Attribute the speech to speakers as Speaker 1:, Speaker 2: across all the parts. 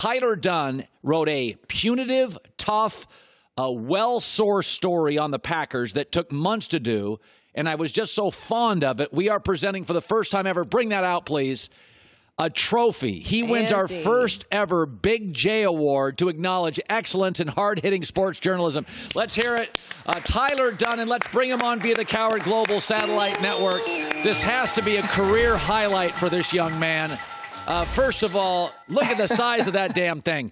Speaker 1: Tyler Dunne wrote a punitive, tough, well-sourced story on the Packers that took months to do, and I was just so fond of it. We are presenting for the first time ever. Bring that out, please. A trophy. He wins our first ever Big J Award to acknowledge excellence in hard-hitting sports journalism. Let's hear it. Tyler Dunne, and let's bring him on via the Cowherd Global Satellite Network. This has to be a career highlight for this young man. First of all, look at the size of that damn thing.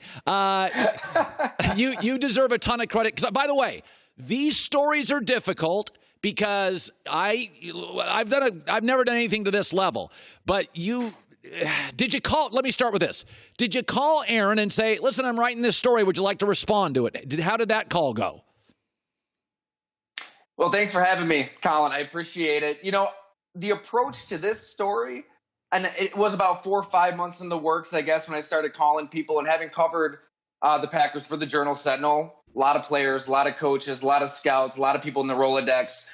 Speaker 1: You deserve a ton of credit. 'Cause, by the way, these stories are difficult because I've never done anything to this level. But did you call? Let me start with this. Did you call Aaron and say, "Listen, I'm writing this story. Would you like to respond to it?" How did that call go?
Speaker 2: Well, thanks for having me, Colin. I appreciate it. The approach to this story. And it was about 4 or 5 months in the works, I guess, when I started calling people and having covered the Packers for the Journal-Sentinel. A lot of players, a lot of coaches, a lot of scouts, a lot of people in the Rolodex.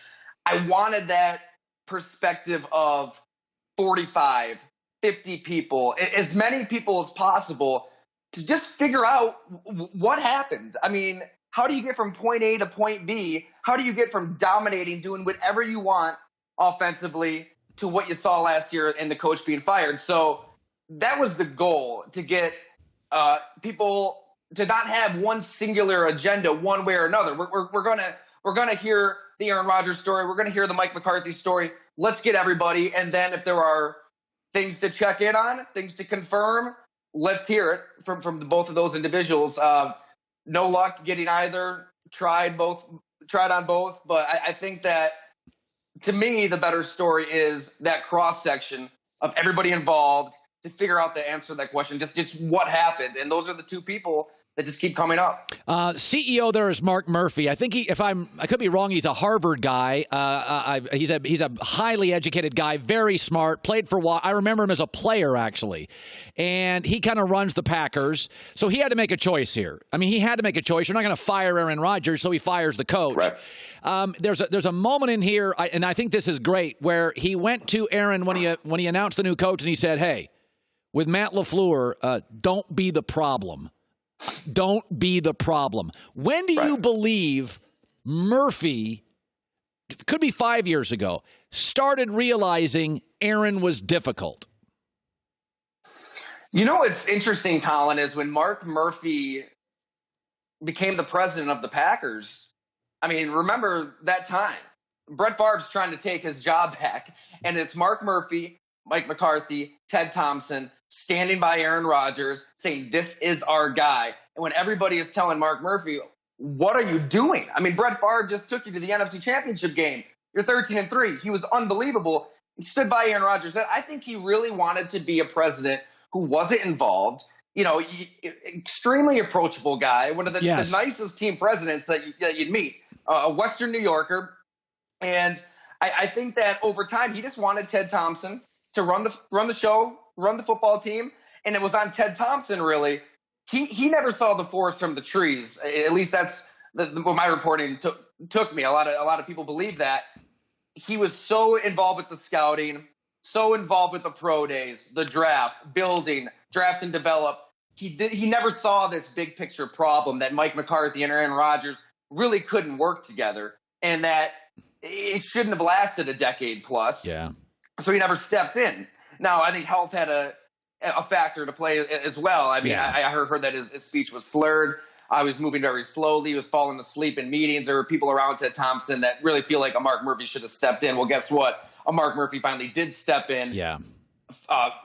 Speaker 2: I wanted that perspective of 45, 50 people, as many people as possible, to just figure out what happened. I mean, how do you get from point A to point B? How do you get from dominating, doing whatever you want offensively, to what you saw last year and the coach being fired? So that was the goal, to get people to not have one singular agenda one way or another. We're gonna hear the Aaron Rodgers story. We're gonna hear the Mike McCarthy story. Let's get everybody, and then if there are things to check in on, things to confirm, let's hear it from both of those individuals. No luck getting either. Tried on both, but I think that, to me, the better story is that cross-section of everybody involved to figure out the answer to that question, just what happened. And those are the two people that just keep coming up.
Speaker 1: CEO there is Mark Murphy. I think I could be wrong, he's a Harvard guy. He's a highly educated guy, very smart, played for a while. I remember him as a player, actually. And he kind of runs the Packers. So he had to make a choice here. I mean, he had to make a choice. You're not going to fire Aaron Rodgers, so he fires the coach.
Speaker 2: Right.
Speaker 1: There's a moment in here, and I think this is great, where he went to Aaron when he announced the new coach, and he said, "Hey, with Matt LaFleur, don't be the problem. Don't be the problem." When do you believe Murphy, could be 5 years ago, started realizing Aaron was difficult?
Speaker 2: What's interesting, Colin, is when Mark Murphy became the president of the Packers. I mean, remember that time. Brett Favre's trying to take his job back, and it's Mark Murphy, Mike McCarthy, Ted Thompson standing by Aaron Rodgers saying, "This is our guy." And when everybody is telling Mark Murphy, "What are you doing?" I mean, Brett Favre just took you to the NFC Championship game. You're 13-3. He was unbelievable. He stood by Aaron Rodgers. I think he really wanted to be a president who wasn't involved. Extremely approachable guy, one of the nicest team presidents that you'd meet, a Western New Yorker. And I think that over time, he just wanted Ted Thompson to run the show, run the football team. And it was on Ted Thompson, really. He never saw the forest from the trees. At least that's what my reporting took me. A lot of people believe that. He was so involved with the scouting, so involved with the pro days, the draft, building, draft and develop. He never saw this big picture problem that Mike McCarthy and Aaron Rodgers really couldn't work together, and that it shouldn't have lasted a decade plus.
Speaker 1: Yeah.
Speaker 2: So he never stepped in. Now, I think health had a factor to play as well. I mean, I heard that his speech was slurred. I was moving very slowly. He was falling asleep in meetings. There were people around Ted Thompson that really feel like a Mark Murphy should have stepped in. Well, guess what? A Mark Murphy finally did step in.
Speaker 1: Yeah.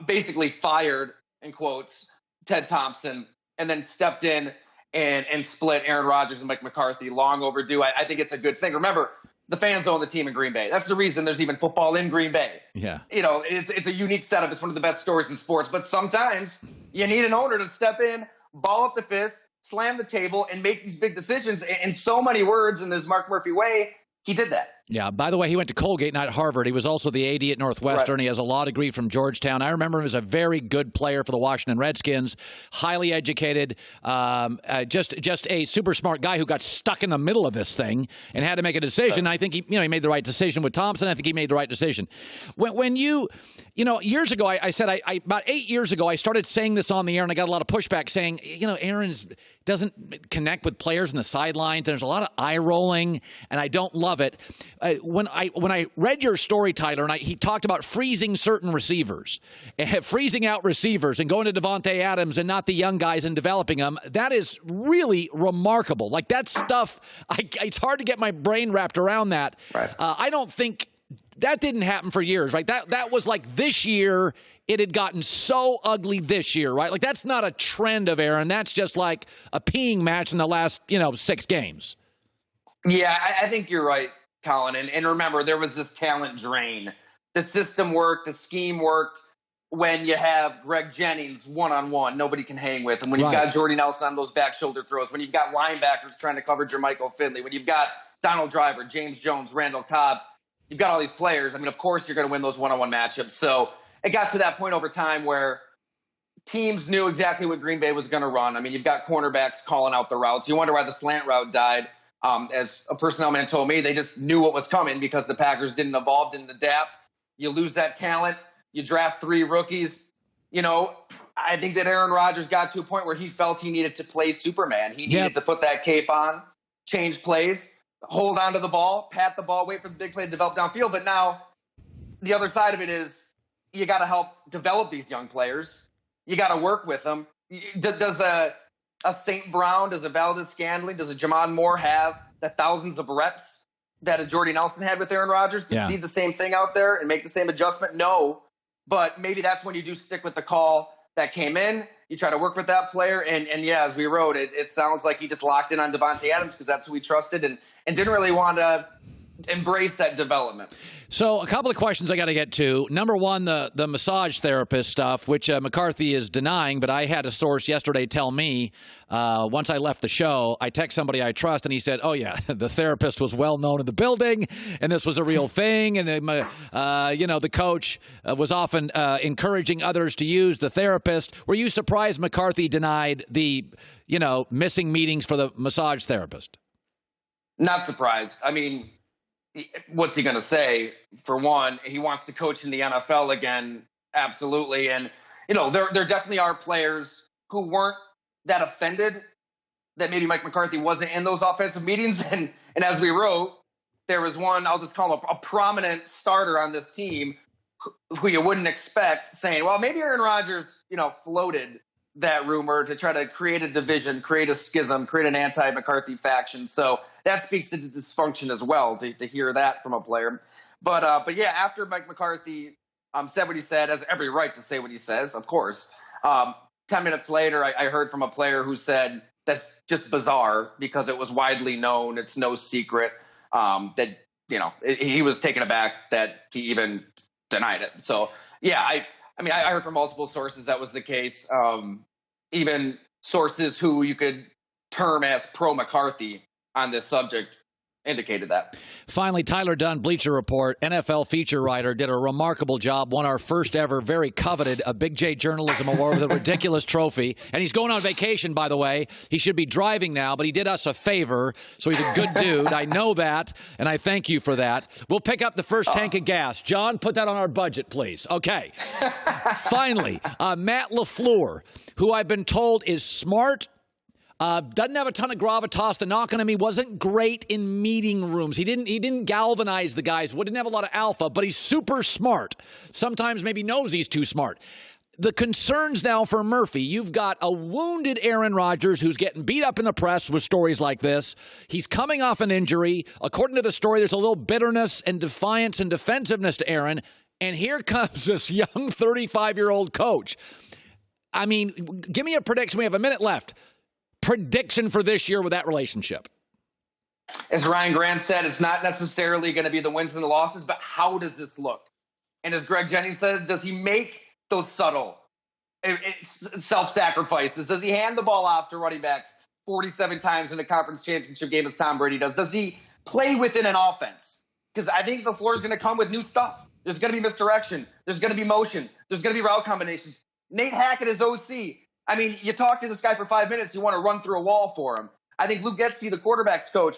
Speaker 2: Basically fired, in quotes, Ted Thompson, and then stepped in and split Aaron Rodgers and Mike McCarthy. Long overdue. I think it's a good thing. Remember, the fans own the team in Green Bay. That's the reason there's even football in Green Bay.
Speaker 1: Yeah.
Speaker 2: It's a unique setup. It's one of the best stories in sports. But sometimes you need an owner to step in, ball up the fist, slam the table, and make these big decisions. In so many words, in this Mark Murphy way, he did that.
Speaker 1: Yeah, by the way, he went to Colgate, not Harvard. He was also the AD at Northwestern. Right. He has a law degree from Georgetown. I remember him as a very good player for the Washington Redskins, highly educated, just a super smart guy who got stuck in the middle of this thing and had to make a decision. I think he made the right decision with Thompson. I think he made the right decision. When years ago, I said about 8 years ago, I started saying this on the air, and I got a lot of pushback saying, Aaron's doesn't connect with players in the sidelines. There's a lot of eye rolling, and I don't love it. When I read your story, Tyler, and he talked about freezing certain receivers, freezing out receivers, and going to Devontae Adams and not the young guys and developing them, that is really remarkable. Like, that stuff, it's hard to get my brain wrapped around that.
Speaker 2: Right.
Speaker 1: I don't think that didn't happen for years, right? That was like this year. It had gotten so ugly this year, right? Like, that's not a trend of Aaron. That's just like a peeing match in the last, 6 games.
Speaker 2: Yeah, I think you're right, Colin. And remember, there was this talent drain. The system worked. The scheme worked. When you have Greg Jennings one-on-one, nobody can hang with. And when you've got Jordy Nelson on those back shoulder throws, when you've got linebackers trying to cover Jermichael Finley, when you've got Donald Driver, James Jones, Randall Cobb, you've got all these players. I mean, of course you're going to win those one-on-one matchups. So it got to that point over time where teams knew exactly what Green Bay was going to run. I mean, you've got cornerbacks calling out the routes. You wonder why the slant route died. As a personnel man told me, they just knew what was coming because the Packers didn't evolve, didn't adapt. You lose that talent. You draft 3 rookies. I think that Aaron Rodgers got to a point where he felt he needed to play Superman. He needed to put that cape on, change plays, hold on to the ball, pat the ball, wait for the big play to develop downfield. But now the other side of it is you got to help develop these young players. You got to work with them. Does a St. Brown, does a Valdez-Scantling, does a Jamon Moore have the thousands of reps that a Jordy Nelson had with Aaron Rodgers to see the same thing out there and make the same adjustment? No, but maybe that's when you do stick with the call that came in. You try to work with that player, and yeah, as we wrote, it sounds like he just locked in on Devontae Adams because that's who he trusted and didn't really want to embrace that development.
Speaker 1: So a couple of questions I got to get to. Number one, the massage therapist stuff, which McCarthy is denying, but I had a source yesterday tell me once I left the show, I text somebody I trust, and he said, oh, yeah, the therapist was well known in the building, and this was a real thing, and, the coach was often encouraging others to use the therapist. Were you surprised McCarthy denied the, missing meetings for the massage therapist?
Speaker 2: Not surprised. I mean, what's he going to say? For one, he wants to coach in the NFL again. Absolutely. And, there definitely are players who weren't that offended that maybe Mike McCarthy wasn't in those offensive meetings. And as we wrote, there was one, I'll just call him a prominent starter on this team who you wouldn't expect saying, well, maybe Aaron Rodgers, floated that rumor to try to create a division, create a schism, create an anti-McCarthy faction. So that speaks to the dysfunction as well, to hear that from a player. But yeah, after Mike McCarthy said what he said, has every right to say what he says, of course. 10 minutes later, I heard from a player who said that's just bizarre because it was widely known. It's no secret that, he was taken aback that he even denied it. So, yeah, I heard from multiple sources that was the case. Even sources who you could term as pro-McCarthy on this subject indicated that.
Speaker 1: Finally, Tyler Dunne, Bleacher Report, NFL feature writer, did a remarkable job, won our first ever, very coveted, a Big J Journalism Award with a ridiculous trophy. And he's going on vacation, by the way. He should be driving now, but he did us a favor, so he's a good dude. I know that, and I thank you for that. We'll pick up the first tank of gas. John, put that on our budget, please. Okay. Finally, Matt LaFleur, who I've been told is smart, doesn't have a ton of gravitas to knock on him. He wasn't great in meeting rooms. He didn't galvanize the guys. Didn't have a lot of alpha, but he's super smart. Sometimes maybe knows he's too smart. The concerns now for Murphy, you've got a wounded Aaron Rodgers who's getting beat up in the press with stories like this. He's coming off an injury. According to the story, there's a little bitterness and defiance and defensiveness to Aaron. And here comes this young 35-year-old coach. I mean, give me a prediction. We have a minute left. Prediction for this year with that relationship.
Speaker 2: As Ryan Grant said, it's not necessarily going to be the wins and the losses, but how does this look? And as Greg Jennings said, does he make those subtle self-sacrifices? Does he hand the ball off to running backs 47 times in a conference championship game as Tom Brady does? Does he play within an offense because I think the floor is going to come with new stuff. There's going to be misdirection. There's going to be motion. There's going to be route combinations. Nate Hackett is OC. I mean, you talk to this guy for 5 minutes, you want to run through a wall for him. I think Luke Getsy, the quarterback's coach,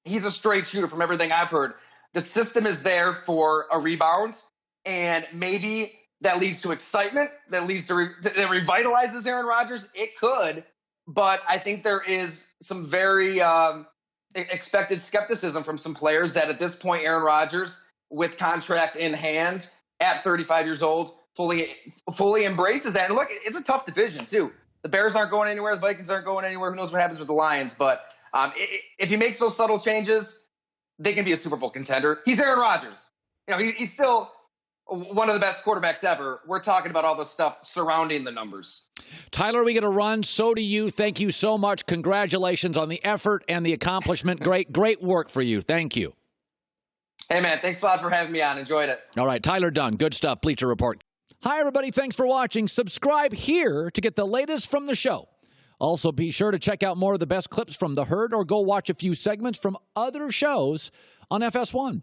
Speaker 2: he's a straight shooter from everything I've heard. The system is there for a rebound, and maybe that leads to excitement, that leads to that revitalizes Aaron Rodgers. It could, but I think there is some very expected skepticism from some players that at this point, Aaron Rodgers, with contract in hand at 35 years old, fully embraces that. And look, it's a tough division too. The Bears aren't going anywhere. The Vikings aren't going anywhere. Who knows what happens with the Lions? But if he makes those subtle changes, they can be a Super Bowl contender. He's Aaron Rodgers. You know, he's still one of the best quarterbacks ever. We're talking about all the stuff surrounding the numbers.
Speaker 1: Tyler, we got to run. So do you. Thank you so much. Congratulations on the effort and the accomplishment. Great work for you. Thank you.
Speaker 2: Hey, man, thanks a lot for having me on. Enjoyed it.
Speaker 1: All right, Tyler Dunne. Good stuff. Bleacher Report. Hi, everybody. Thanks for watching. Subscribe here to get the latest from the show. Also, be sure to check out more of the best clips from The Herd or go watch a few segments from other shows on FS1.